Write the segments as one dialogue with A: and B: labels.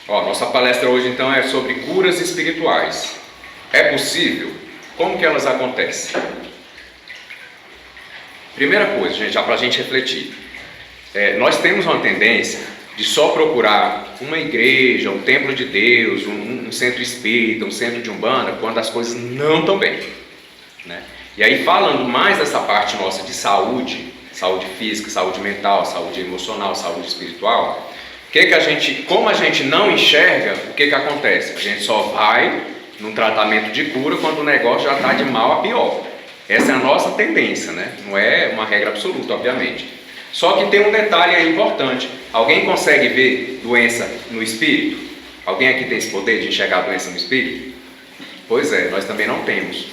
A: Nossa palestra hoje então é sobre curas espirituais. É possível? Como que elas acontecem? Primeira coisa, gente, já para a gente refletir. Nós temos uma tendência de só procurar uma igreja, um templo de Deus, um centro espírita, um centro de umbanda, quando as coisas não estão bem, né? E aí, falando mais dessa parte nossa de saúde física, saúde mental, saúde emocional, saúde espiritual, como a gente não enxerga, o que acontece? A gente só vai num tratamento de cura quando o negócio já está de mal a pior. Essa é a nossa tendência, né? Não é uma regra absoluta, obviamente. Só que tem um detalhe aí importante. Alguém consegue ver doença no espírito? Alguém aqui tem esse poder de enxergar a doença no espírito? Pois é, nós também não temos.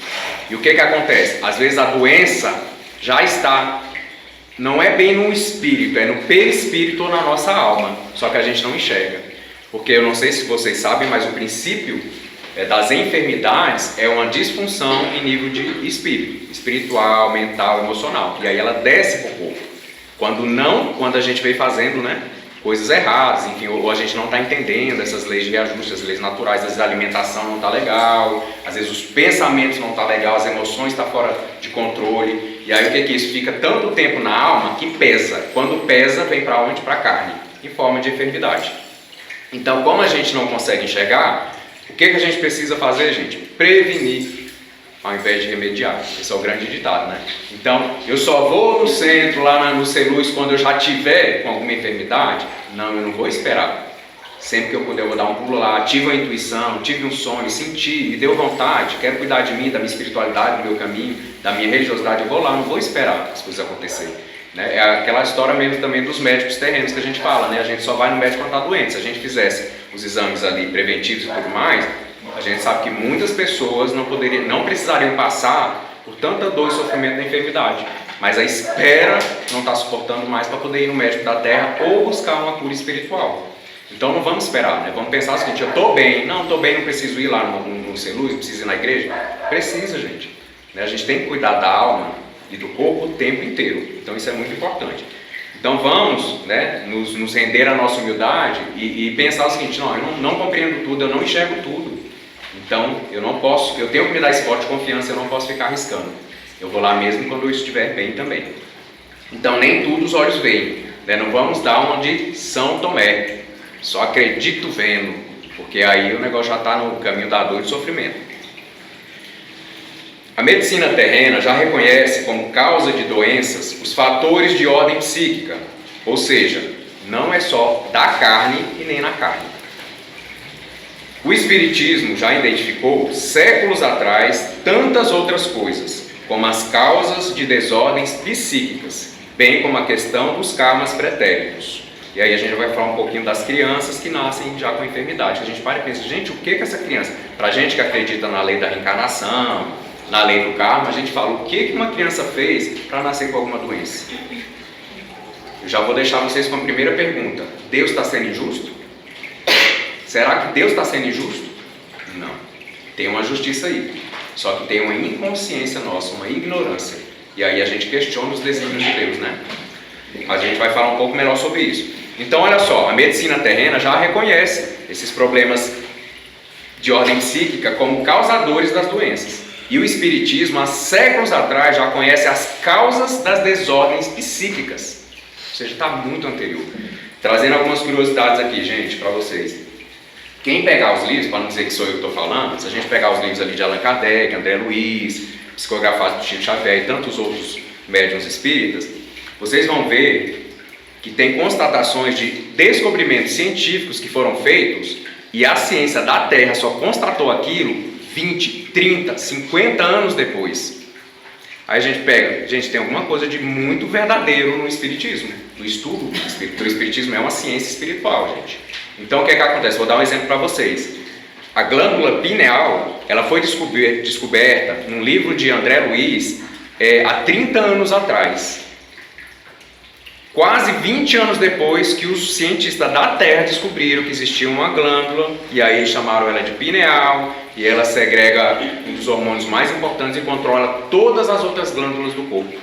A: E o que acontece? Às vezes a doença já está, não é bem no espírito, é no perispírito ou na nossa alma, só que a gente não enxerga. Porque eu não sei se vocês sabem, mas o princípio das enfermidades é uma disfunção em nível de espírito, espiritual, mental, emocional. E aí ela desce para o corpo. Quando a gente vem fazendo, né, coisas erradas, enfim, ou a gente não está entendendo essas leis de reajuste, as leis naturais, às vezes a alimentação não está legal, às vezes os pensamentos não estão legal, as emoções estão fora de controle, e aí o que isso? Fica tanto tempo na alma que pesa. Quando pesa, vem para onde? Para a carne, em forma de enfermidade. Então, como a gente não consegue enxergar, o que a gente precisa fazer, gente? Prevenir, ao invés de remediar. Esse é o grande ditado, né? Então, eu só vou no centro, lá no Celuz, quando eu já tiver com alguma enfermidade? Não, eu não vou esperar. Sempre que eu puder, eu vou dar um pulo lá, tive uma intuição, tive um sonho, senti, me deu vontade, quero cuidar de mim, da minha espiritualidade, do meu caminho, da minha religiosidade, eu vou lá, não vou esperar as coisas acontecerem. Né? É aquela história mesmo também dos médicos terrenos que a gente fala, né? A gente só vai no médico quando está doente. Se a gente fizesse os exames ali preventivos e tudo mais, a gente sabe que muitas pessoas não precisariam passar por tanta dor e sofrimento da enfermidade, mas a espera não está suportando mais para poder ir no médico da terra ou buscar uma cura espiritual. Então não vamos esperar, né? Vamos pensar o seguinte: eu estou bem, não preciso ir lá no Celuz, preciso ir na igreja? Precisa, gente, né? A gente tem que cuidar da alma e do corpo o tempo inteiro, então isso é muito importante. Então vamos, né, nos render à nossa humildade e pensar o seguinte: não, eu não compreendo tudo, eu não enxergo tudo. Então, eu tenho que me dar esse voto de confiança, eu não posso ficar arriscando. Eu vou lá mesmo quando eu estiver bem também. Então, nem tudo os olhos veem, né? Não vamos dar uma de São Tomé, só acredito vendo, porque aí o negócio já está no caminho da dor e do sofrimento. A medicina terrena já reconhece como causa de doenças os fatores de ordem psíquica, ou seja, não é só da carne e nem na carne. O Espiritismo já identificou, séculos atrás, tantas outras coisas, como as causas de desordens psíquicas, bem como a questão dos karmas pretéritos. E aí a gente vai falar um pouquinho das crianças que nascem já com enfermidade. A gente para e pensa: gente, o que essa criança... Para a gente que acredita na lei da reencarnação, na lei do karma, a gente fala: o que uma criança fez para nascer com alguma doença? Eu já vou deixar vocês com a primeira pergunta: Deus está sendo injusto? Será que Deus está sendo injusto? Não. Tem uma justiça aí. Só que tem uma inconsciência nossa, uma ignorância. E aí a gente questiona os desígnios de Deus, né? A gente vai falar um pouco melhor sobre isso. Então, olha só, a medicina terrena já reconhece esses problemas de ordem psíquica como causadores das doenças. E o Espiritismo, há séculos atrás, já conhece as causas das desordens psíquicas. Ou seja, está muito anterior. Trazendo algumas curiosidades aqui, gente, para vocês. Quem pegar os livros, para não dizer que sou eu que estou falando, se a gente pegar os livros ali de Allan Kardec, André Luiz, psicografados do Chico Xavier e tantos outros médiuns espíritas, vocês vão ver que tem constatações de descobrimentos científicos que foram feitos e a ciência da Terra só constatou aquilo 20, 30, 50 anos depois. Aí a gente pega, gente, tem alguma coisa de muito verdadeiro no Espiritismo, no estudo do Espiritismo. O Espiritismo é uma ciência espiritual, gente. Então o que acontece? Vou dar um exemplo para vocês. A glândula pineal, ela foi descoberta num livro de André Luiz há 30 anos atrás. Quase 20 anos depois que os cientistas da Terra descobriram que existia uma glândula, e aí chamaram ela de pineal, e ela segrega um dos hormônios mais importantes e controla todas as outras glândulas do corpo.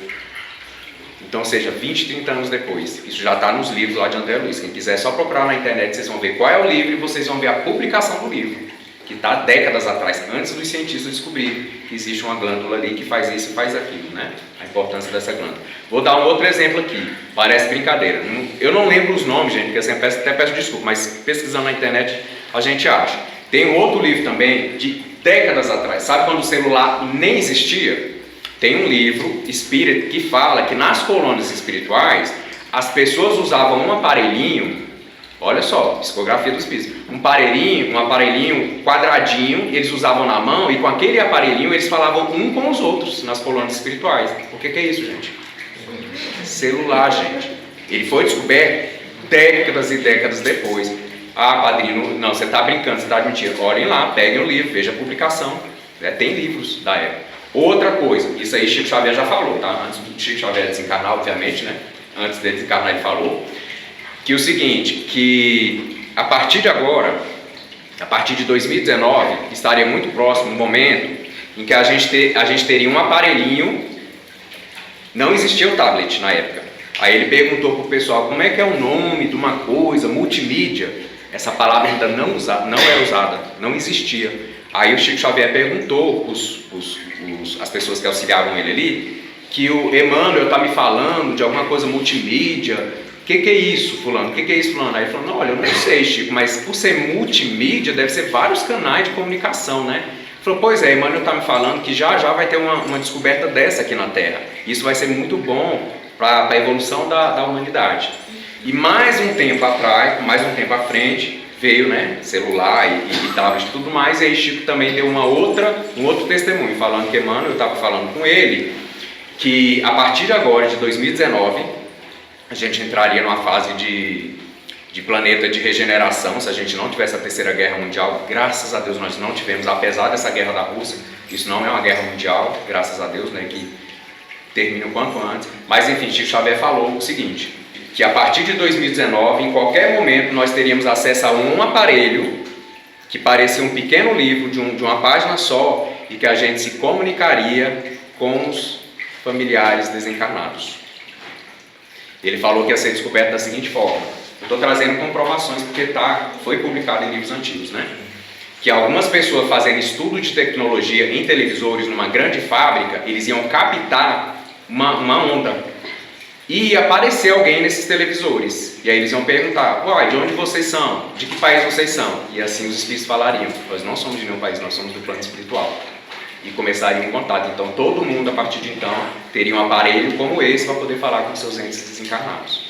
A: Então, ou seja, 20, 30 anos depois. Isso já está nos livros lá de André Luiz. Quem quiser só procurar na internet, vocês vão ver qual é o livro e vocês vão ver a publicação do livro, que está décadas atrás, antes dos cientistas descobrirem que existe uma glândula ali que faz isso e faz aquilo, né? A importância dessa glândula. Vou dar um outro exemplo aqui, parece brincadeira. Eu não lembro os nomes, gente, porque assim, até peço desculpa, mas pesquisando na internet a gente acha. Tem um outro livro também, de décadas atrás. Sabe quando o celular nem existia? Tem um livro espírita que fala que nas colônias espirituais as pessoas usavam um aparelhinho, olha só, psicografia dos espíritos, um aparelhinho quadradinho, eles usavam na mão e com aquele aparelhinho eles falavam um com os outros nas colônias espirituais. O que é isso, gente? Celular, gente. Ele foi descoberto décadas e décadas depois. Ah, padrinho, não, você está brincando, você está mentindo. Olhem lá, peguem o livro, vejam a publicação. Tem livros da época. Outra coisa, isso aí Chico Xavier já falou, tá? Antes do Chico Xavier desencarnar, obviamente, né? Antes dele desencarnar ele falou que o seguinte, que a partir de agora, a partir de 2019, estaria muito próximo um momento em que a gente teria um aparelhinho, não existia o tablet na época. Aí ele perguntou para o pessoal, como é que é o nome de uma coisa, multimídia? Essa palavra ainda não era usada, não existia. Aí o Chico Xavier perguntou as pessoas que auxiliavam ele ali, que o Emmanuel está me falando de alguma coisa multimídia. O que é isso, fulano? O que é isso, fulano? Aí ele falou, não, olha, eu não sei, Chico, mas por ser multimídia, deve ser vários canais de comunicação, né? Ele falou, pois é, Emmanuel está me falando que já vai ter uma descoberta dessa aqui na Terra. Isso vai ser muito bom para a evolução da humanidade. E mais um tempo atrás, mais um tempo à frente, veio, né, celular e tablet e tudo mais, e aí Chico também deu um outro testemunho, falando que Emmanuel estava falando com ele, que a partir de agora, de 2019, a gente entraria numa fase de planeta de regeneração, se a gente não tivesse a Terceira Guerra Mundial. Graças a Deus nós não tivemos, apesar dessa guerra da Rússia, isso não é uma guerra mundial, graças a Deus, né, que termina o quanto antes. Mas enfim, Chico Xavier falou o seguinte, que a partir de 2019, em qualquer momento, nós teríamos acesso a um aparelho que parecia um pequeno livro de uma página só e que a gente se comunicaria com os familiares desencarnados. Ele falou que ia ser descoberto da seguinte forma. Eu estou trazendo comprovações porque foi publicado em livros antigos, né? Que algumas pessoas fazendo estudo de tecnologia em televisores numa grande fábrica, eles iam captar uma onda. E ia aparecer alguém nesses televisores. E aí eles iam perguntar, uai, de onde vocês são? De que país vocês são? E assim os espíritos falariam, nós não somos de nenhum país, nós somos do plano espiritual. E começariam um contato. Então todo mundo, a partir de então, teria um aparelho como esse para poder falar com seus entes desencarnados.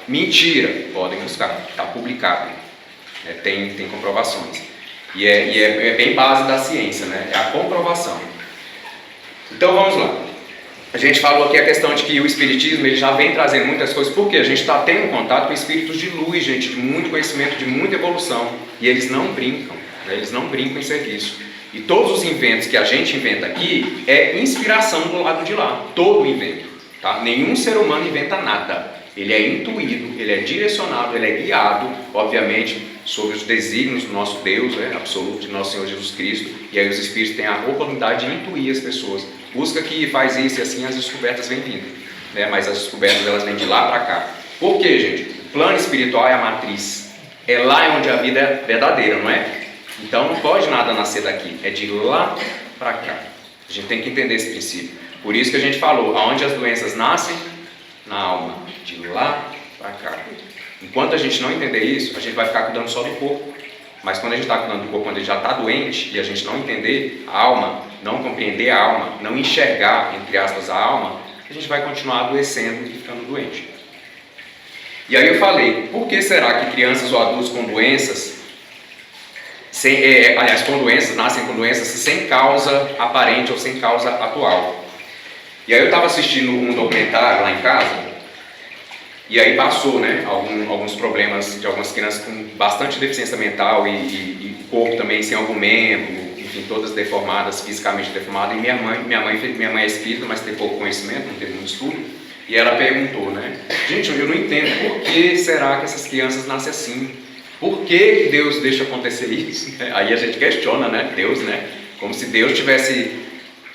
A: Mentira, podem buscar, está publicado. Tem comprovações. E é bem base da ciência, né? É a comprovação. Então vamos lá. A gente falou aqui a questão de que o Espiritismo ele já vem trazendo muitas coisas, porque a gente está tendo contato com espíritos de luz, gente, de muito conhecimento, de muita evolução, e eles não brincam, né? Eles não brincam em serviço. E todos os inventos que a gente inventa aqui é inspiração do lado de lá, todo invento, tá? Nenhum ser humano inventa nada, ele é intuído, ele é direcionado, ele é guiado, obviamente, sobre os desígnios do nosso Deus, absoluto, de nosso Senhor Jesus Cristo, e aí os espíritos têm a oportunidade de intuir as pessoas. Busca que faz isso e assim as descobertas vêm vindo, né? Mas as descobertas elas vêm de lá para cá. Por quê, gente? O plano espiritual é a matriz, é lá onde a vida é verdadeira, não é? Então não pode nada nascer daqui, é de lá para cá. A gente tem que entender esse princípio. Por isso que a gente falou, aonde as doenças nascem? Na alma, de lá para cá. Enquanto a gente não entender isso, a gente vai ficar cuidando só do corpo. Mas quando a gente está cuidando do corpo, quando ele já está doente, e a gente não entender a alma, não compreender a alma, não enxergar, entre aspas, a alma, a gente vai continuar adoecendo e ficando doente. E aí eu falei, por que será que crianças ou adultos com doenças, nascem com doenças sem causa aparente ou sem causa atual? E aí eu estava assistindo um documentário lá em casa, e aí passou, né, alguns problemas de algumas crianças com bastante deficiência mental e corpo também sem algum membro, enfim, todas deformadas, fisicamente deformadas. E minha mãe é espírita, mas tem pouco conhecimento, não teve muito estudo. E ela perguntou, né, gente, eu não entendo, por que será que essas crianças nascem assim? Por que Deus deixa acontecer isso? Aí a gente questiona, né, Deus, né, como se Deus tivesse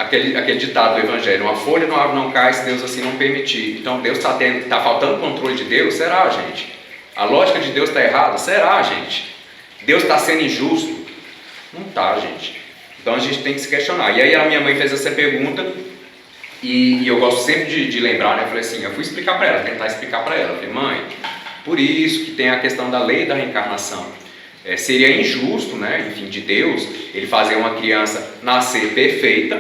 A: aquele ditado do Evangelho: uma folha de uma árvore não cai se Deus assim não permitir. Então Deus está faltando controle de Deus? Será, gente? A lógica de Deus está errada? Será, gente? Deus está sendo injusto? Não está, gente. Então a gente tem que se questionar. E aí a minha mãe fez essa pergunta, e eu gosto sempre de lembrar, né? Eu falei assim, eu fui explicar para ela, tentar explicar para ela. Eu falei: mãe, por isso que tem a questão da lei da reencarnação. Seria injusto, né, enfim, de Deus, ele fazer uma criança nascer perfeita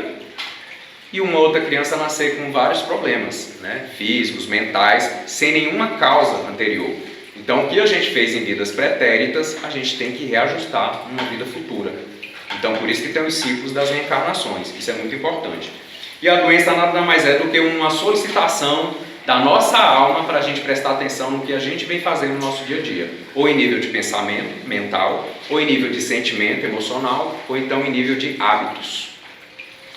A: e uma outra criança nascer com vários problemas, né, físicos, mentais, sem nenhuma causa anterior. Então, o que a gente fez em vidas pretéritas, a gente tem que reajustar numa vida futura. Então, por isso que tem os ciclos das reencarnações, isso é muito importante. E a doença nada mais é do que uma solicitação da nossa alma para a gente prestar atenção no que a gente vem fazendo no nosso dia a dia, ou em nível de pensamento mental, ou em nível de sentimento emocional, ou então em nível de hábitos.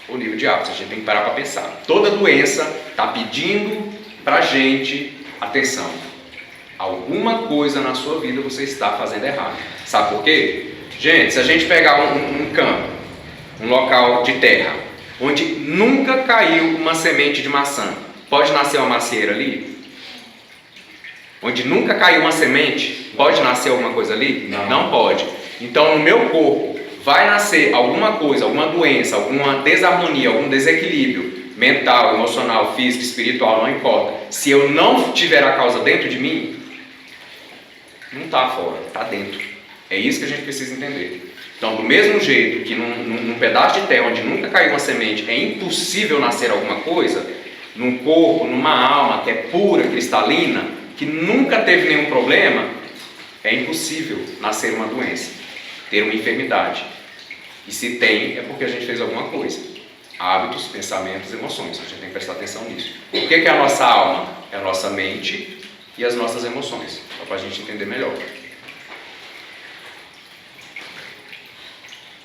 A: O nível de hábitos, a gente tem que parar para pensar. Toda doença está pedindo para a gente atenção. Alguma coisa na sua vida você está fazendo errado. Sabe por quê? Gente, se a gente pegar um campo, um local de terra, onde nunca caiu uma semente de maçã, pode nascer uma macieira ali? Onde nunca caiu uma semente, pode nascer alguma coisa ali? Não pode. Então, no meu corpo, vai nascer alguma coisa, alguma doença, alguma desarmonia, algum desequilíbrio mental, emocional, físico, espiritual, não importa. Se eu não tiver a causa dentro de mim, não está fora, está dentro. É isso que a gente precisa entender. Então, do mesmo jeito que num pedaço de terra onde nunca caiu uma semente, é impossível nascer alguma coisa, num corpo, numa alma que é pura, cristalina, que nunca teve nenhum problema, é impossível nascer uma doença, ter uma enfermidade. E se tem, é porque a gente fez alguma coisa. Hábitos, pensamentos, emoções. A gente tem que prestar atenção nisso. O que é a nossa alma? É a nossa mente e as nossas emoções. Só para a gente entender melhor.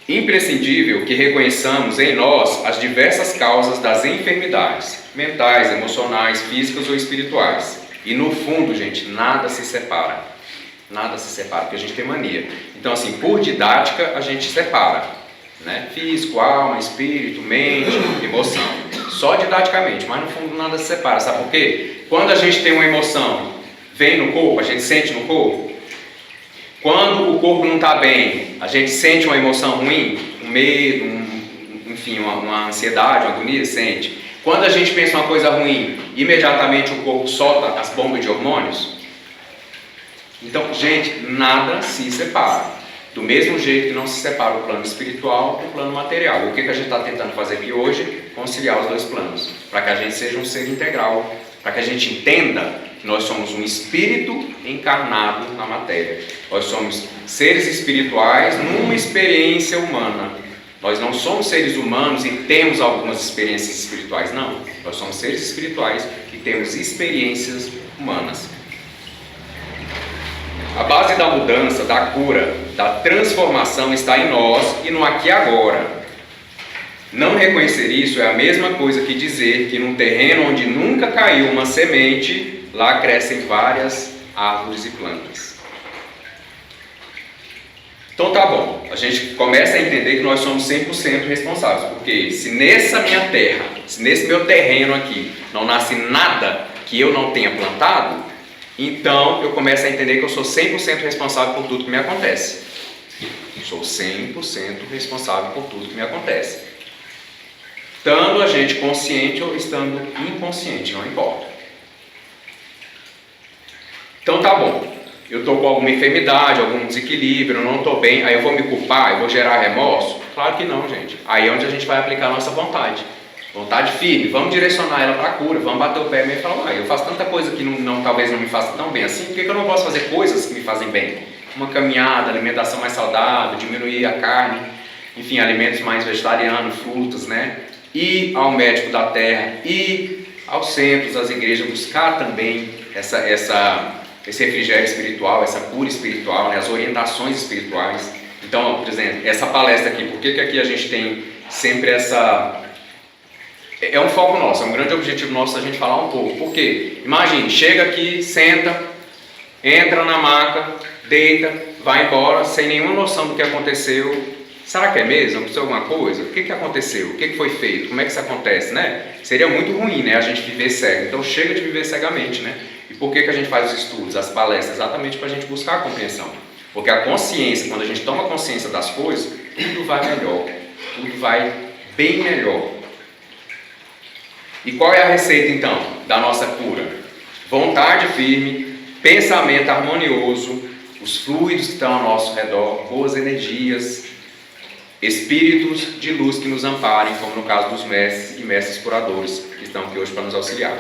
A: Imprescindível que reconheçamos em nós as diversas causas das enfermidades mentais, emocionais, físicas ou espirituais. E no fundo, gente, nada se separa. Nada se separa, porque a gente tem mania. Então, assim, por didática, a gente separa, né? Físico, alma, espírito, mente, emoção. Só didaticamente, mas no fundo nada se separa. Sabe por quê? Quando a gente tem uma emoção, vem no corpo, a gente sente no corpo. Quando o corpo não está bem, a gente sente uma emoção ruim, um medo, enfim, uma ansiedade, uma agonia, sente. Quando a gente pensa uma coisa ruim, imediatamente o corpo solta as bombas de hormônios. Então, gente, nada se separa. Do mesmo jeito que não se separa o plano espiritual do plano material. E o que a gente está tentando fazer aqui hoje? Conciliar os dois planos. Para que a gente seja um ser integral. Para que a gente entenda que nós somos um espírito encarnado na matéria. Nós somos seres espirituais numa experiência humana. Nós não somos seres humanos e temos algumas experiências espirituais. Não. Nós somos seres espirituais e temos experiências humanas. A base da mudança, da cura, da transformação está em nós e no aqui e agora. Não reconhecer isso é a mesma coisa que dizer que num terreno onde nunca caiu uma semente, lá crescem várias árvores e plantas. Então tá bom, a gente começa a entender que nós somos 100% responsáveis, porque se nessa minha terra, se nesse meu terreno aqui, não nasce nada que eu não tenha plantado, então eu começo a entender que eu sou 100% responsável por tudo que me acontece. Sou 100% responsável por tudo que me acontece. Estando a gente consciente ou estando inconsciente, não importa. Então tá bom, eu estou com alguma enfermidade, algum desequilíbrio, eu não estou bem, aí eu vou me culpar, eu vou gerar remorso? Claro que não, gente. Aí é onde a gente vai aplicar a nossa vontade. Vontade firme, vamos direcionar ela para a cura, vamos bater o pé e falar: eu faço tanta coisa que talvez não me faça tão bem assim, por que eu não posso fazer coisas que me fazem bem? Uma caminhada, alimentação mais saudável, diminuir a carne, enfim, alimentos mais vegetarianos, frutas, né? Ir ao médico da terra, ir aos centros, às igrejas, buscar também esse refrigério espiritual, essa cura espiritual, né? As orientações espirituais. Então, por exemplo, essa palestra aqui, por que aqui a gente tem sempre essa... É um foco nosso, é um grande objetivo nosso a gente falar um pouco. Por quê? Imagine, chega aqui, senta, entra na maca, deita, vai embora, sem nenhuma noção do que aconteceu, Será que é mesmo? Aconteceu alguma coisa? O que aconteceu? O que foi feito? Como é que isso acontece, né? Seria muito ruim, né, a gente viver cego. Então chega de viver cegamente, né? E por que a gente faz os estudos, as palestras? Exatamente para a gente buscar a compreensão. Porque a consciência, quando a gente toma consciência das coisas, tudo vai melhor. Tudo vai bem melhor. E qual é a receita, então, da nossa cura? Vontade firme, pensamento harmonioso, os fluidos que estão ao nosso redor, boas energias, espíritos de luz que nos amparem, como no caso dos mestres e mestres curadores, que estão aqui hoje para nos auxiliar.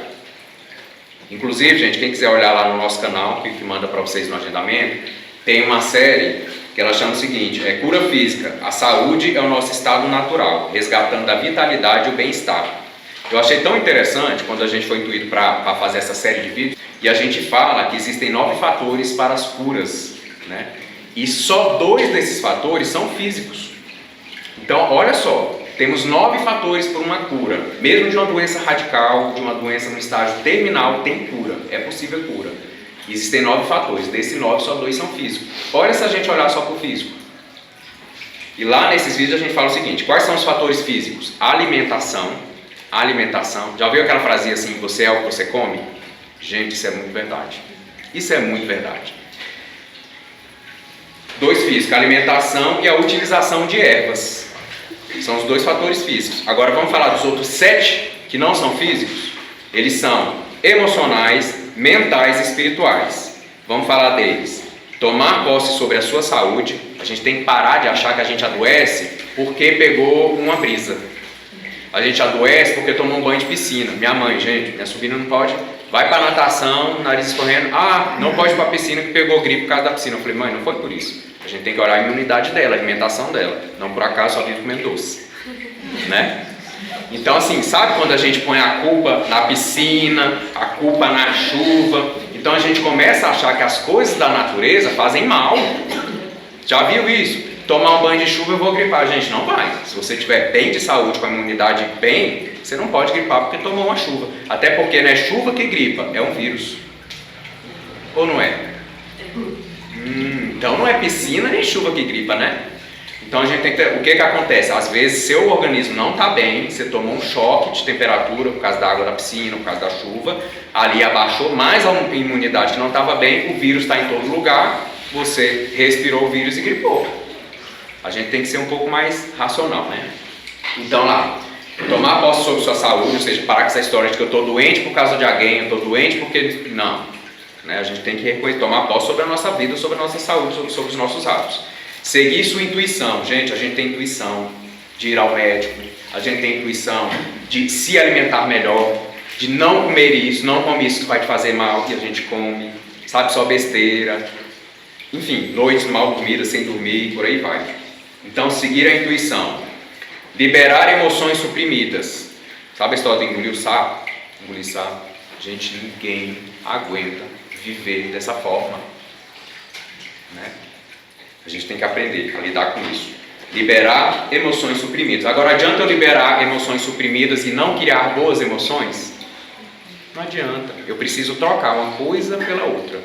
A: Inclusive, gente, quem quiser olhar lá no nosso canal, que manda para vocês no agendamento, tem uma série que ela chama o seguinte, Cura Física, a saúde é o nosso estado natural, resgatando a vitalidade e o bem-estar. Eu achei tão interessante quando a gente foi intuído para fazer essa série de vídeos, e a gente fala que existem 9 fatores para as curas, né? E só 2 desses fatores são físicos. Então, olha só, temos 9 fatores para uma cura. Mesmo de uma doença radical, de uma doença no estágio terminal, tem cura, é possível cura. Existem 9 fatores, desses 9 só 2 são físicos. Olha se a gente olhar só para o físico. E lá nesses vídeos a gente fala o seguinte, quais são os fatores físicos? Alimentação, já ouviu aquela frase assim, você é o que você come? Gente, isso é muito verdade. Isso é muito verdade. 2 físicos, a alimentação e a utilização de ervas. São os 2 fatores físicos. Agora vamos falar dos outros 7 que não são físicos. Eles são emocionais, mentais e espirituais. Vamos falar deles. Tomar posse sobre a sua saúde. A gente tem que parar de achar que a gente adoece porque pegou uma brisa. A gente adoece porque tomou um banho de piscina. Minha mãe, gente, minha sobrinha não pode. Vai para natação, nariz escorrendo. Não pode ir para a piscina que pegou gripe por causa da piscina. Eu falei, mãe, não foi por isso. A gente tem que olhar a imunidade dela, a alimentação dela. Não por acaso só vive comendo doce. Né? Então assim, sabe quando a gente põe a culpa na piscina, a culpa na chuva? Então a gente começa a achar que as coisas da natureza fazem mal. Já viu isso? Tomar um banho de chuva eu vou gripar. Gente, não vai. Se você estiver bem de saúde, com a imunidade bem, você não pode gripar porque tomou uma chuva. Até porque não é chuva que gripa, é um vírus. Ou não é? Então não é piscina nem chuva que gripa, né? Então a gente tem que ter, o que acontece? Às vezes seu organismo não está bem, você tomou um choque de temperatura por causa da água da piscina, por causa da chuva, ali abaixou mais a imunidade que não estava bem, o vírus está em todo lugar, você respirou o vírus e gripou. A gente tem que ser um pouco mais racional, né? Então lá, tomar posse sobre sua saúde, ou seja, parar com essa história de que eu estou doente por causa de alguém, eu estou doente porque... Não. Né? A gente tem que tomar posse sobre a nossa vida, sobre a nossa saúde, sobre os nossos hábitos. Seguir sua intuição. Gente, a gente tem intuição de ir ao médico, a gente tem intuição de se alimentar melhor, de não comer isso, não comer isso que vai te fazer mal, que a gente come, sabe, só besteira. Enfim, noites mal dormidas, sem dormir, por aí vai. Então, seguir a intuição. Liberar emoções suprimidas. Sabe a história de engolir o sapo? Engolir sapo. Gente, ninguém aguenta viver dessa forma. Né? A gente tem que aprender a lidar com isso. Liberar emoções suprimidas. Agora, adianta eu liberar emoções suprimidas e não criar boas emoções? Não adianta. Eu preciso trocar uma coisa pela outra.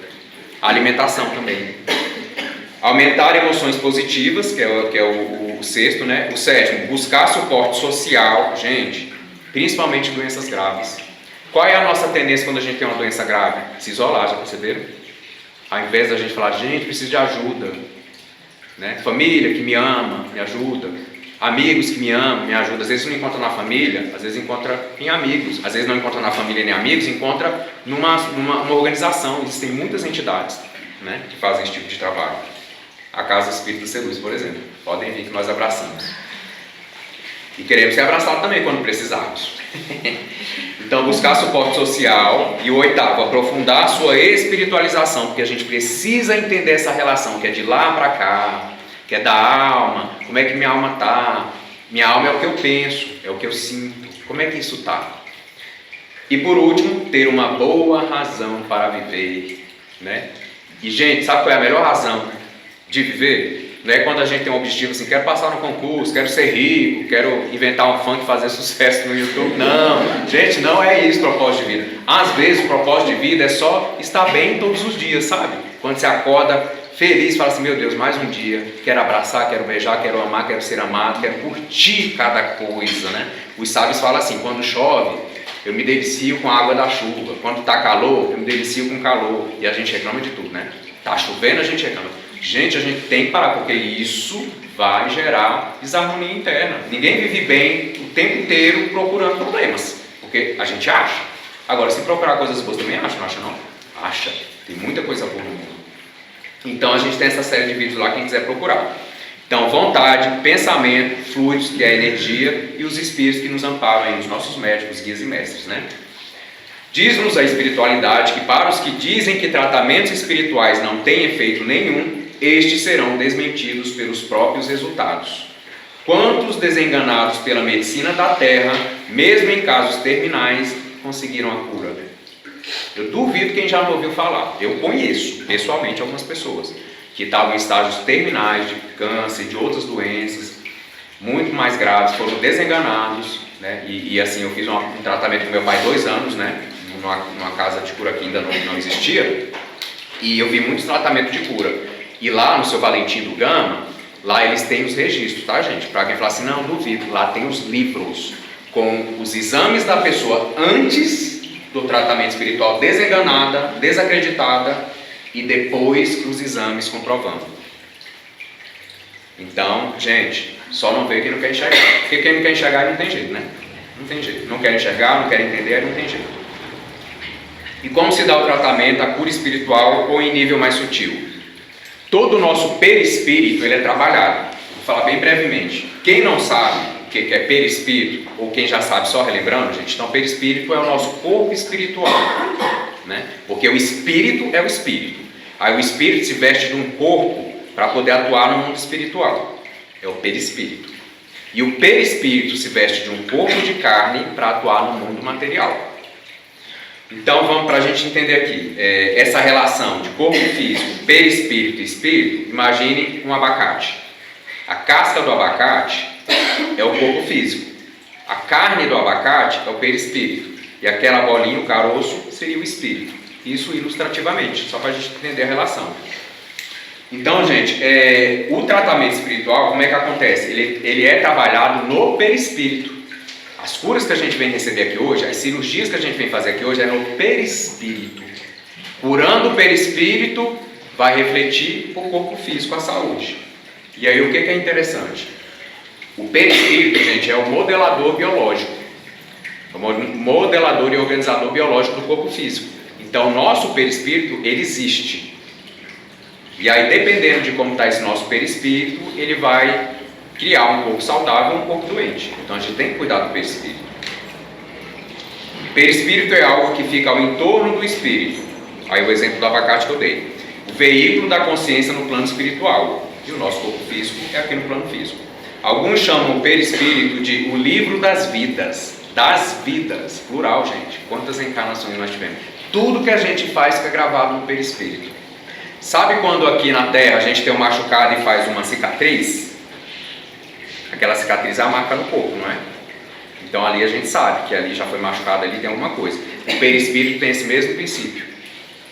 A: A alimentação também. Aumentar emoções positivas, que é o sexto, né? O sétimo, buscar suporte social. Gente, principalmente doenças graves. Qual é a nossa tendência quando a gente tem uma doença grave? Se isolar, já perceberam? Ao invés da gente falar, gente, preciso de ajuda. Né? Família que me ama, me ajuda. Amigos que me amam, me ajudam. Às vezes não encontra na família, às vezes encontra em amigos. Às vezes não encontra na família nem amigos, encontra numa organização. Existem muitas entidades, né, que fazem esse tipo de trabalho. A Casa Espírita Ser Luz, por exemplo. Podem vir que nós abraçamos. E queremos ser abraçados também quando precisarmos. Então, buscar suporte social. E o oitavo, aprofundar a sua espiritualização, porque a gente precisa entender essa relação, que é de lá para cá, que é da alma. Como é que minha alma está? Minha alma é o que eu penso, é o que eu sinto. Como é que isso está? E por último, ter uma boa razão para viver, né? E gente, sabe qual é a melhor razão de viver? Não é quando a gente tem um objetivo assim, quero passar no concurso, quero ser rico, quero inventar um funk e fazer sucesso no YouTube. Não, gente, não é isso o propósito de vida. Às vezes o propósito de vida é só estar bem todos os dias, sabe? Quando você acorda feliz, fala assim, meu Deus, mais um dia, quero abraçar, quero beijar, quero amar, quero ser amado, quero curtir cada coisa, né? Os sábios falam assim, quando chove, eu me delicio com a água da chuva, quando está calor, eu me delicio com o calor, e a gente reclama de tudo, né? Tá chovendo, a gente reclama. Gente, a gente tem que parar, porque isso vai gerar desarmonia interna. Ninguém vive bem o tempo inteiro procurando problemas, porque a gente acha. Agora, se procurar coisas boas também acha, não acha não? Acha. Tem muita coisa boa no mundo. Então a gente tem essa série de vídeos lá, quem quiser procurar. Então, vontade, pensamento, fluidos, que é a energia, e os espíritos que nos amparam aí, os nossos médicos, guias e mestres, né? Diz-nos a espiritualidade que para os que dizem que tratamentos espirituais não têm efeito nenhum, estes serão desmentidos pelos próprios resultados. Quantos desenganados pela medicina da terra, mesmo em casos terminais, conseguiram a cura? Eu duvido quem já não ouviu falar. Eu conheço pessoalmente algumas pessoas que estavam em estágios terminais de câncer, de outras doenças muito mais graves, foram desenganados, né? E assim, eu fiz um tratamento com meu pai 2 anos, né? Numa casa de cura que ainda não existia, e eu vi muitos tratamentos de cura. E lá no seu Valentim do Gama, lá eles têm os registros, tá, gente? Para quem fala assim, não, duvido, lá tem os livros com os exames da pessoa antes do tratamento espiritual, desenganada, desacreditada, e depois os exames comprovando. Então, gente, só não vê quem não quer enxergar, porque quem não quer enxergar não tem jeito, né? Não tem jeito, não quer enxergar, não quer entender, não tem jeito. E como se dá o tratamento, a cura espiritual ou em nível mais sutil? Todo o nosso perispírito ele é trabalhado. Vou falar bem brevemente. Quem não sabe o que é perispírito, ou quem já sabe, só relembrando, gente, então perispírito é o nosso corpo espiritual, né? Porque o espírito é o espírito. Aí o espírito se veste de um corpo para poder atuar no mundo espiritual. É o perispírito. E o perispírito se veste de um corpo de carne para atuar no mundo material. Então vamos para a gente entender aqui, essa relação de corpo físico, perispírito e espírito. Imagine um abacate. A casca do abacate é o corpo físico. A carne do abacate é o perispírito. E aquela bolinha, o caroço, seria o espírito. Isso ilustrativamente, só para a gente entender a relação. Então, gente, o tratamento espiritual, como é que acontece? Ele é trabalhado no perispírito. As curas que a gente vem receber aqui hoje, as cirurgias que a gente vem fazer aqui hoje é no perispírito. Curando o perispírito, vai refletir o corpo físico, a saúde. E aí o que é interessante? O perispírito, gente, é o modelador biológico. O modelador e organizador biológico do corpo físico. Então, o nosso perispírito, ele existe. E aí, dependendo de como está esse nosso perispírito, ele vai criar um corpo saudável ou um corpo doente. Então a gente tem que cuidar do perispírito. Perispírito é algo que fica ao entorno do espírito. Aí o exemplo do abacate que eu dei. O veículo da consciência no plano espiritual. E o nosso corpo físico é aqui no plano físico. Alguns chamam o perispírito de o livro das vidas. Das vidas, plural, gente. Quantas encarnações nós tivemos? Tudo que a gente faz fica gravado no perispírito. Sabe quando aqui na Terra a gente tem um machucado e faz uma cicatriz? Aquela cicatriz é a marca no corpo, não é? Então ali a gente sabe que ali já foi machucado, ali tem alguma coisa. O perispírito tem esse mesmo princípio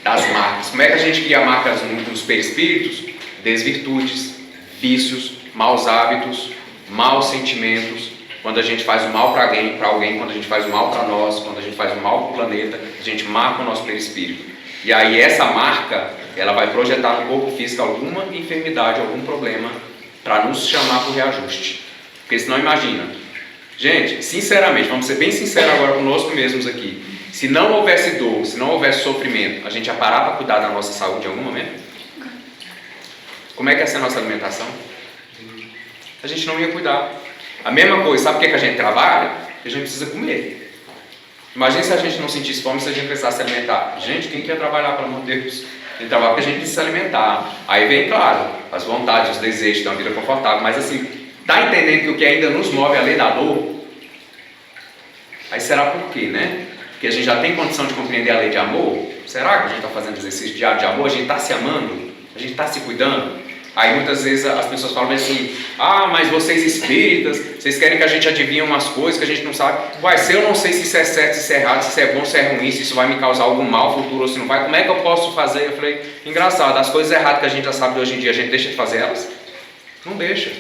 A: das marcas. Como é que a gente cria marcas nos perispíritos? Desvirtudes, vícios, maus hábitos, maus sentimentos. Quando a gente faz o mal para alguém, quando a gente faz o mal para nós, quando a gente faz o mal para o planeta, a gente marca o nosso perispírito. E aí essa marca, ela vai projetar no corpo físico alguma enfermidade, algum problema, para nos chamar para o reajuste. Porque senão imagina, gente, sinceramente, vamos ser bem sinceros agora conosco mesmos aqui, se não houvesse dor, se não houvesse sofrimento, a gente ia parar para cuidar da nossa saúde em algum momento? Como é que ia ser a nossa alimentação? A gente não ia cuidar. A mesma coisa, sabe por que a gente trabalha? Porque a gente precisa comer. Imagina se a gente não sentisse fome, se a gente precisasse se alimentar. Gente, quem quer trabalhar, pelo amor de Deus? Tem trabalho porque a gente precisa se alimentar. Aí vem, claro, as vontades, os desejos de uma vida confortável, mas assim, está entendendo que o que ainda nos move é a lei da dor? Aí será por quê, né? Porque a gente já tem condição de compreender a lei de amor? Será que a gente está fazendo exercício diário de amor? A gente está se amando? A gente está se cuidando? Aí muitas vezes as pessoas falam assim, mas vocês espíritas, vocês querem que a gente adivinhe umas coisas que a gente não sabe. Uai, se eu não sei se isso é certo, se isso é errado, se isso é bom, se é ruim, se isso vai me causar algum mal futuro ou se não vai, como é que eu posso fazer? Eu falei, engraçado, as coisas erradas que a gente já sabe de hoje em dia, a gente deixa de fazer elas? Não deixa.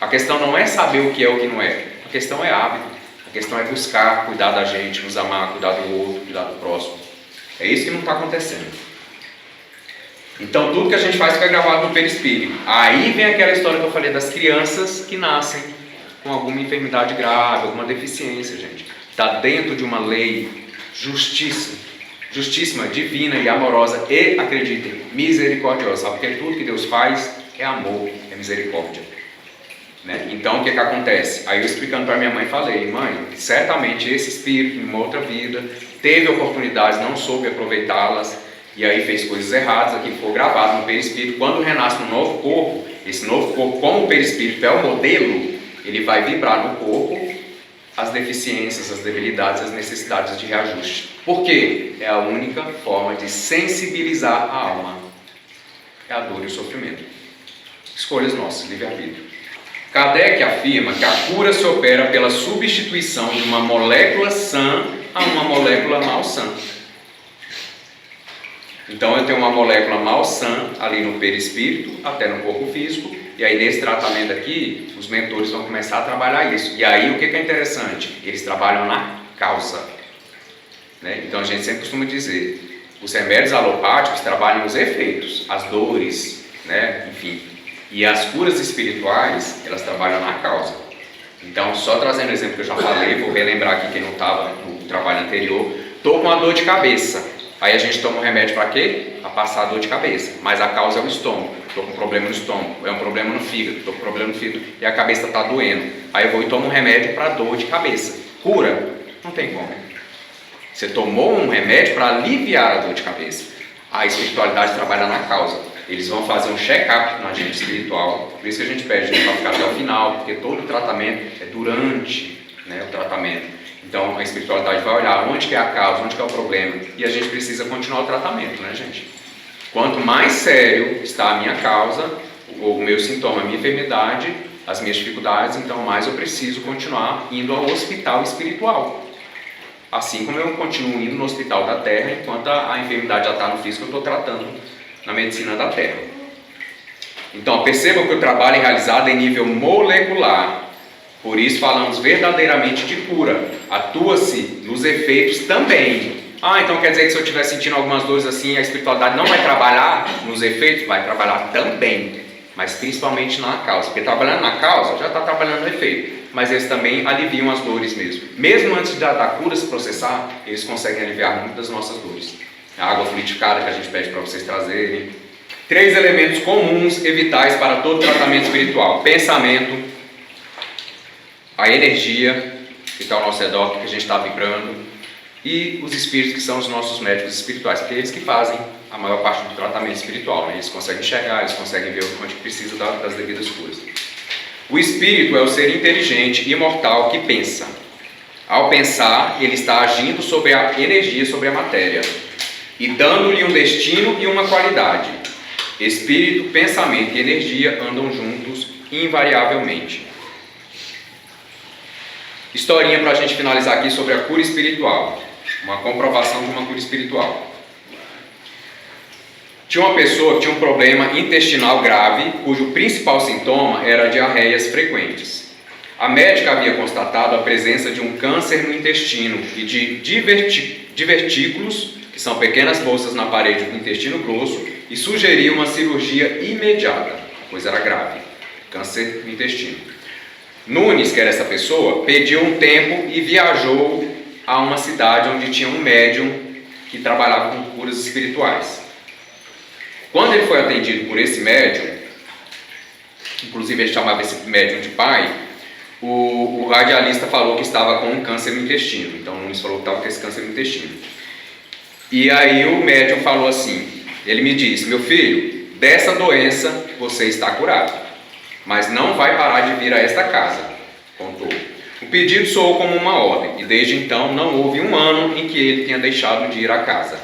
A: A questão não é saber o que é ou o que não é, a questão é hábito, a questão é buscar cuidar da gente, nos amar, cuidar do outro, cuidar do próximo. É isso que não está acontecendo. Então tudo que a gente faz fica gravado no perispírito. Aí vem aquela história que eu falei das crianças que nascem com alguma enfermidade grave, alguma deficiência, gente. Está dentro de uma lei justíssima, divina e amorosa e, acreditem, misericordiosa. Sabe? Porque tudo que Deus faz é amor, é misericórdia. Né? Então o que acontece? Aí eu explicando para minha mãe, falei, mãe, certamente esse espírito em uma outra vida teve oportunidades, não soube aproveitá-las, e aí fez coisas erradas, aqui ficou gravado no perispírito. Quando renasce um novo corpo, esse novo corpo, como o perispírito é o modelo, ele vai vibrar no corpo as deficiências, as debilidades, as necessidades de reajuste. Por quê? É a única forma de sensibilizar a alma. É a dor e o sofrimento. Escolhas nossas, livre-arbítrio. Kardec afirma que a cura se opera pela substituição de uma molécula sã a uma molécula mal sã. Então eu tenho uma molécula malsã ali no perispírito, até no corpo físico, e aí nesse tratamento aqui, os mentores vão começar a trabalhar isso. E aí o que é interessante? Eles trabalham na causa. Né? Então a gente sempre costuma dizer, os remédios alopáticos trabalham os efeitos, as dores, né? Enfim. E as curas espirituais, elas trabalham na causa. Então, só trazendo o exemplo que eu já falei, vou relembrar aqui quem não estava no trabalho anterior, estou com uma dor de cabeça. Aí a gente toma um remédio para quê? Para passar a dor de cabeça. Mas a causa é o estômago. Estou com problema no estômago. É um problema no fígado. Estou com problema no fígado e a cabeça está doendo. Aí eu vou e tomo um remédio para dor de cabeça. Cura? Não tem como. Você tomou um remédio para aliviar a dor de cabeça. A espiritualidade trabalha na causa. Eles vão fazer um check-up na gente espiritual. Por isso que a gente pede para ficar até o final. Porque todo o tratamento é durante, né, o tratamento. Então a espiritualidade vai olhar onde que é a causa, onde que é o problema, e a gente precisa continuar o tratamento, né, gente? Quanto mais sério está a minha causa, o meu sintoma, a minha enfermidade, as minhas dificuldades, então mais eu preciso continuar indo ao hospital espiritual. Assim como eu continuo indo no hospital da Terra, enquanto a enfermidade já está no físico, eu estou tratando na medicina da Terra. Então percebam que o trabalho é realizado em nível molecular. Por isso falamos verdadeiramente de cura. Atua-se nos efeitos também. Então quer dizer que se eu estiver sentindo algumas dores assim, a espiritualidade não vai trabalhar nos efeitos? Vai trabalhar também, mas principalmente na causa. Porque trabalhando na causa, já está trabalhando no efeito. Mas eles também aliviam as dores mesmo. Mesmo antes da cura se processar, eles conseguem aliviar muitas das nossas dores. A água fluidificada que a gente pede para vocês trazerem. 3 elementos comuns e vitais para todo tratamento espiritual. Pensamento, a energia que está ao nosso redor, que a gente está vibrando, e os espíritos que são os nossos médicos espirituais, porque eles que fazem a maior parte do tratamento espiritual, né? Eles conseguem enxergar, eles conseguem ver onde precisa das devidas curas. O espírito é o ser inteligente e imortal que pensa. Ao pensar, ele está agindo sobre a energia, sobre a matéria, e dando-lhe um destino e uma qualidade. Espírito, pensamento e energia andam juntos invariavelmente. Historinha para a gente finalizar aqui sobre a cura espiritual. Uma comprovação de uma cura espiritual. Tinha uma pessoa que tinha um problema intestinal grave, cujo principal sintoma era diarreias frequentes. A médica havia constatado a presença de um câncer no intestino e de divertículos, que são pequenas bolsas na parede do intestino grosso, e sugeriu uma cirurgia imediata, pois era grave, câncer no intestino. Nunes, que era essa pessoa, pediu um tempo e viajou a uma cidade onde tinha um médium que trabalhava com curas espirituais. Quando ele foi atendido por esse médium, inclusive ele chamava esse médium de pai, o radialista falou que estava com um câncer no intestino. Então Nunes falou que estava com esse câncer no intestino. E aí o médium falou assim, ele me disse: meu filho, dessa doença você está curado, mas não vai parar de vir a esta casa, contou. O pedido soou como uma ordem, e desde então não houve um ano em que ele tenha deixado de ir à casa.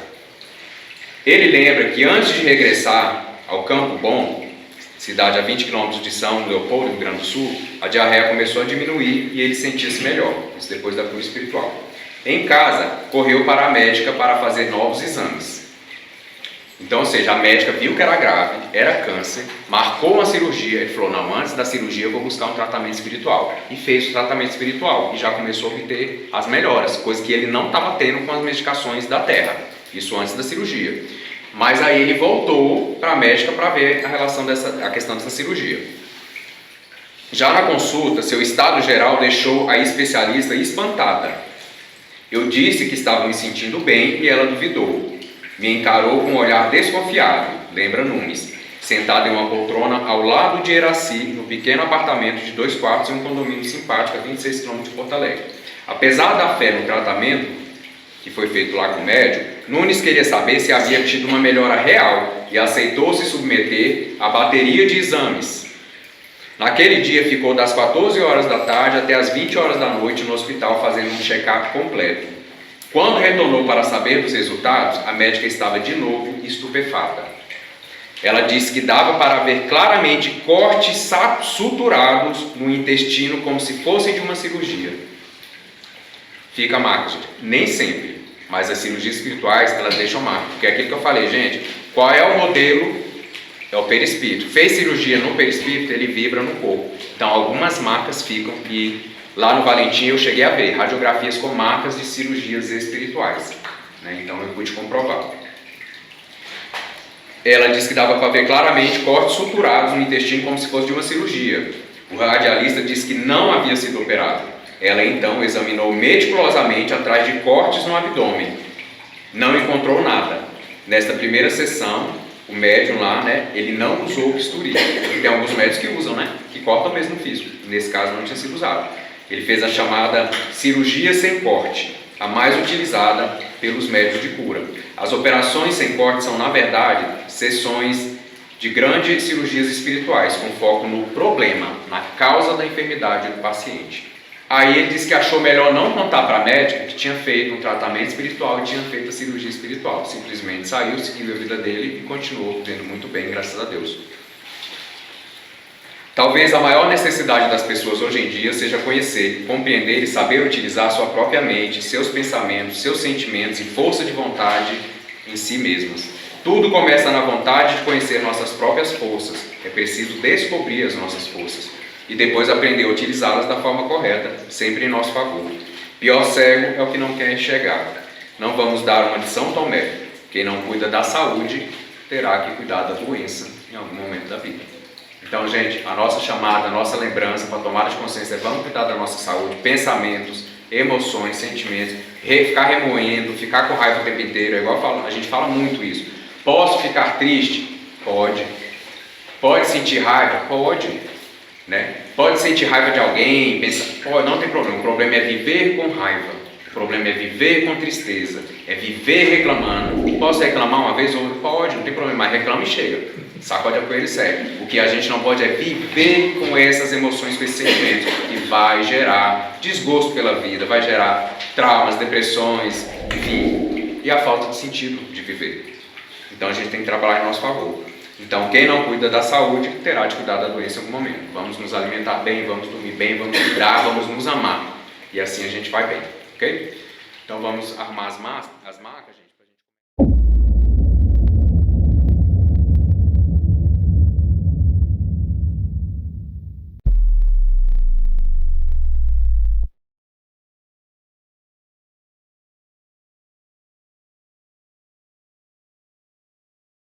A: Ele lembra que antes de regressar ao Campo Bom, cidade a 20 quilômetros de São Leopoldo, no Rio Grande do Sul, a diarreia começou a diminuir e ele sentia-se melhor, isso depois da cura espiritual. Em casa, correu para a médica para fazer novos exames. Então, ou seja, a médica viu que era grave, era câncer, marcou uma cirurgia, ele falou, não, antes da cirurgia eu vou buscar um tratamento espiritual. E fez o tratamento espiritual e já começou a obter as melhoras, coisa que ele não estava tendo com as medicações da terra, isso antes da cirurgia. Mas aí ele voltou para a médica para ver a questão dessa cirurgia. Já na consulta, seu estado geral deixou a especialista espantada. Eu disse que estava me sentindo bem e ela duvidou. Me encarou com um olhar desconfiado, lembra Nunes, sentado em uma poltrona ao lado de Eraci, no pequeno apartamento de 2 quartos em um condomínio simpático a 26 km de Porto Alegre. Apesar da fé no tratamento que foi feito lá com o médico, Nunes queria saber se havia tido uma melhora real e aceitou se submeter à bateria de exames. Naquele dia ficou das 14 horas da tarde até as 20 horas da noite no hospital fazendo um check-up completo. Quando retornou para saber dos resultados, a médica estava de novo estupefata. Ela disse que dava para ver claramente cortes suturados no intestino como se fossem de uma cirurgia. Fica marca, gente. Nem sempre, mas as cirurgias espirituais, elas deixam marca. Porque é aquilo que eu falei, gente, qual é o modelo? É o perispírito. Fez cirurgia no perispírito, ele vibra no corpo. Então, algumas marcas ficam e lá no Valentim eu cheguei a ver radiografias com marcas de cirurgias espirituais. Né? Então, eu pude comprovar. Ela disse que dava para ver claramente cortes suturados no intestino como se fosse de uma cirurgia. O radialista disse que não havia sido operado. Ela então examinou meticulosamente atrás de cortes no abdômen. Não encontrou nada. Nesta primeira sessão, o médium lá, né, ele não usou bisturi. Tem alguns médicos que usam, né, que cortam mesmo no físico. Nesse caso não tinha sido usado. Ele fez a chamada cirurgia sem corte, a mais utilizada pelos médicos de cura. As operações sem corte são, na verdade, sessões de grandes cirurgias espirituais, com foco no problema, na causa da enfermidade do paciente. Aí ele disse que achou melhor não contar para a médica que tinha feito um tratamento espiritual e tinha feito a cirurgia espiritual. Simplesmente saiu, seguiu a vida dele e continuou vivendo muito bem, graças a Deus. Talvez a maior necessidade das pessoas hoje em dia seja conhecer, compreender e saber utilizar sua própria mente, seus pensamentos, seus sentimentos e força de vontade em si mesmas. Tudo começa na vontade de conhecer nossas próprias forças. É preciso descobrir as nossas forças e depois aprender a utilizá-las da forma correta, sempre em nosso favor. Pior cego é o que não quer enxergar. Não vamos dar uma de São Tomé. Quem não cuida da saúde terá que cuidar da doença em algum momento da vida. Então, gente, a nossa chamada, a nossa lembrança para tomar de consciência é vamos cuidar da nossa saúde, pensamentos, emoções, sentimentos, ficar remoendo, ficar com raiva o tempo inteiro, é igual a gente fala muito isso. Posso ficar triste? Pode. Pode sentir raiva? Pode. Né? Pode sentir raiva de alguém, pensar, pode, não tem problema. O problema é viver com raiva. O problema é viver com tristeza. É viver reclamando. Posso reclamar uma vez ou outra? Pode, não tem problema, mas reclama e chega. Sacode a poeira e segue. O que a gente não pode é viver com essas emoções, com esses sentimentos, que vai gerar desgosto pela vida, vai gerar traumas, depressões, enfim, e a falta de sentido de viver. Então a gente tem que trabalhar em nosso favor. Então quem não cuida da saúde terá de cuidar da doença em algum momento. Vamos nos alimentar bem, vamos dormir bem, vamos vibrar, vamos nos amar. E assim a gente vai bem, ok? Então vamos arrumar as marcas, gente.